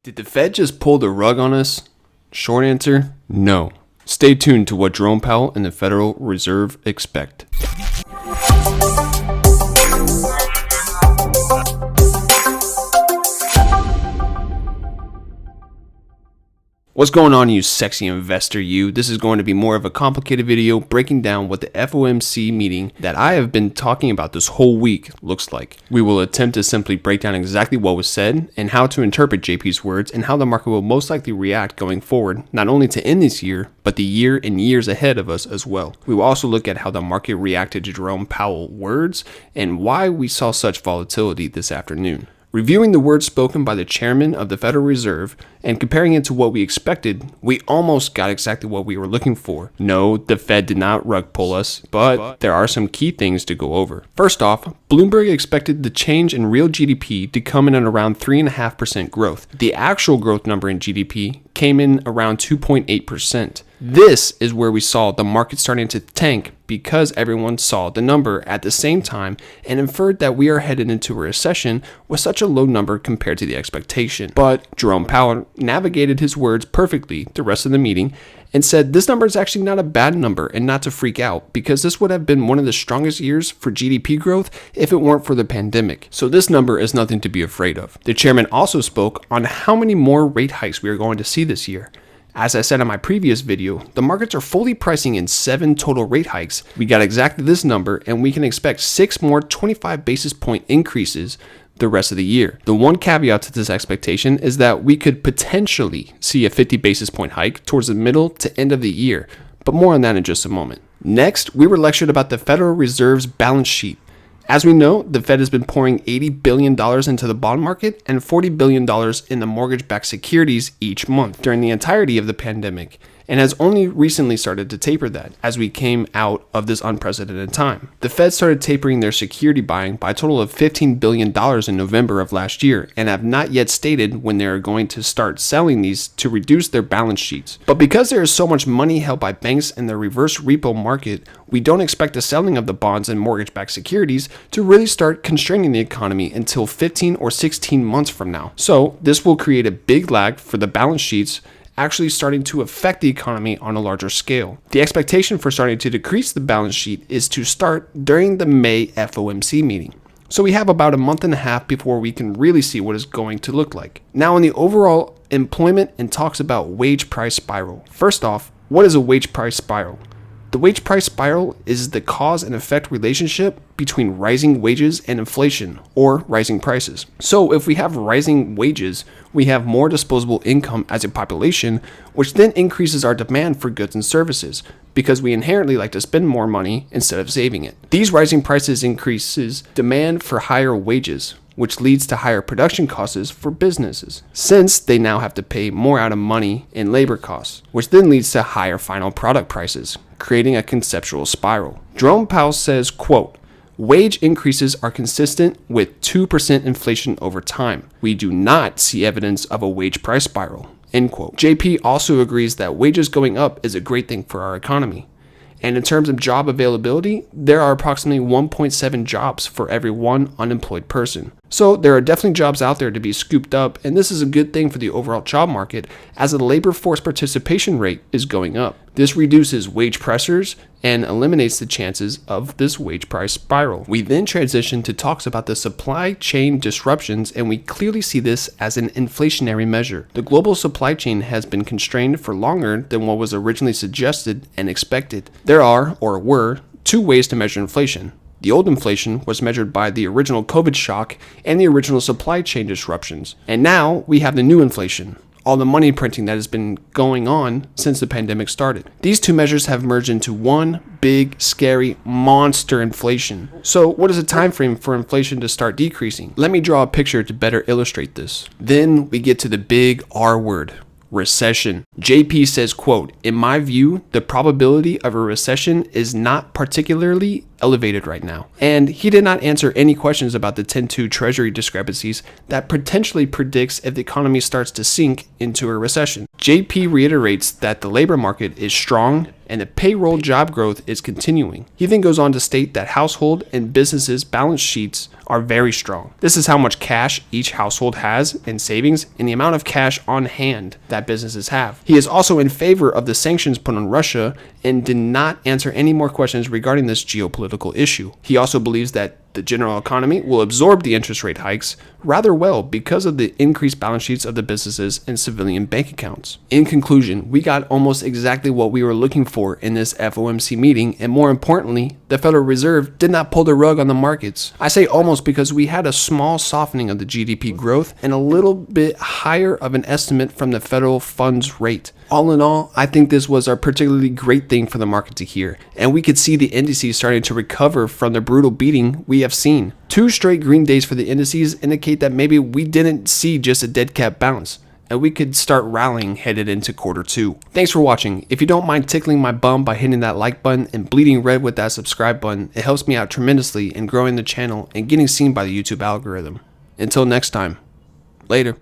Did the Fed just pull the rug on us? Short answer, no. Stay tuned to what Jerome Powell and the Federal Reserve expect. What's going on, you sexy investor you? This is going to be more of a complicated video breaking down what the FOMC meeting that I have been talking about this whole week looks like. We will attempt to simply break down exactly what was said and how to interpret JP's words and how the market will most likely react going forward, not only to end this year, but the year and years ahead of us as well. We will also look at how the market reacted to Jerome Powell's words and why we saw such volatility this afternoon. Reviewing the words spoken by the chairman of the Federal Reserve and comparing it to what we expected, we almost got exactly what we were looking for. No, the Fed did not rug pull us, but there are some key things to go over. First off, Bloomberg expected the change in real GDP to come in at around 3.5% growth. The actual growth number in GDP came in around 2.8%. This is where we saw the market starting to tank because everyone saw the number at the same time and inferred that we are headed into a recession with such a low number compared to the expectation. But Jerome Powell navigated his words perfectly the rest of the meeting and said this number is actually not a bad number and not to freak out because this would have been one of the strongest years for GDP growth if it weren't for the pandemic. So this number is nothing to be afraid of. The chairman also spoke on how many more rate hikes we are going to see this year. As I said in my previous video, the markets are fully pricing in 7 total rate hikes. We got exactly this number and we can expect 6 more 25 basis point increases the rest of the year. The one caveat to this expectation is that we could potentially see a 50 basis point hike towards the middle to end of the year, but more on that in just a moment. Next, we were lectured about the Federal Reserve's balance sheet. As we know, the Fed has been pouring $80 billion into the bond market and $40 billion in the mortgage-backed securities each month during the entirety of the pandemic, and has only recently started to taper that as we came out of this unprecedented time. The Fed started tapering their security buying by a total of $15 billion in November of last year and have not yet stated when they are going to start selling these to reduce their balance sheets. But because there is so much money held by banks in the reverse repo market, we don't expect the selling of the bonds and mortgage-backed securities to really start constraining the economy until 15 or 16 months from now. So this will create a big lag for the balance sheets actually starting to affect the economy on a larger scale. The expectation for starting to decrease the balance sheet is to start during the May FOMC meeting. So we have about a month and a half before we can really see what it's going to look like. Now in the overall employment and talks about wage price spiral. First off, what is a wage price spiral? The wage price spiral is the cause and effect relationship between rising wages and inflation, or rising prices. So if we have rising wages, we have more disposable income as a population, which then increases our demand for goods and services, because we inherently like to spend more money instead of saving it. These rising prices increases demand for higher wages, which leads to higher production costs for businesses, since they now have to pay more out of money in labor costs, which then leads to higher final product prices, creating a conceptual spiral. Jerome Powell says, quote, "Wage increases are consistent with 2% inflation over time. We do not see evidence of a wage price spiral," end quote. JP also agrees that wages going up is a great thing for our economy. And in terms of job availability, there are approximately 1.7 jobs for every one unemployed person. So there are definitely jobs out there to be scooped up, and this is a good thing for the overall job market as the labor force participation rate is going up. This reduces wage pressures and eliminates the chances of this wage price spiral. We then transition to talks about the supply chain disruptions, and we clearly see this as an inflationary measure. The global supply chain has been constrained for longer than what was originally suggested and expected. There are, or were, 2 ways to measure inflation. The old inflation was measured by the original COVID shock and the original supply chain disruptions. And now we have the new inflation, all the money printing that has been going on since the pandemic started. These 2 measures have merged into one big, scary, monster inflation. So what is the time frame for inflation to start decreasing? Let me draw a picture to better illustrate this. Then we get to the big R word. Recession. JP says, quote, "In my view, the probability of a recession is not particularly elevated right now. And he did not answer any questions about the 10-2 Treasury discrepancies that potentially predicts if the economy starts to sink into a recession. JP reiterates that the labor market is strong and the payroll job growth is continuing. He then goes on to state that household and businesses' balance sheets are very strong. This is how much cash each household has in savings and the amount of cash on hand that businesses have. He is also in favor of the sanctions put on Russia and did not answer any more questions regarding this geopolitical issue. He also believes that the general economy will absorb the interest rate hikes rather well because of the increased balance sheets of the businesses and civilian bank accounts. In conclusion, we got almost exactly what we were looking for in this FOMC meeting, and more importantly, the Federal Reserve did not pull the rug on the markets. I say almost because we had a small softening of the GDP growth and a little bit higher of an estimate from the federal funds rate. All in all, I think this was a particularly great thing for the market to hear, and we could see the indices starting to recover from the brutal beating we have seen. 2 straight green days for the indices indicate that maybe we didn't see just a dead cat bounce, and we could start rallying headed into quarter 2. Thanks for watching. If you don't mind tickling my bum by hitting that like button and bleeding red with that subscribe button, it helps me out tremendously in growing the channel and getting seen by the YouTube algorithm. Until next time, later.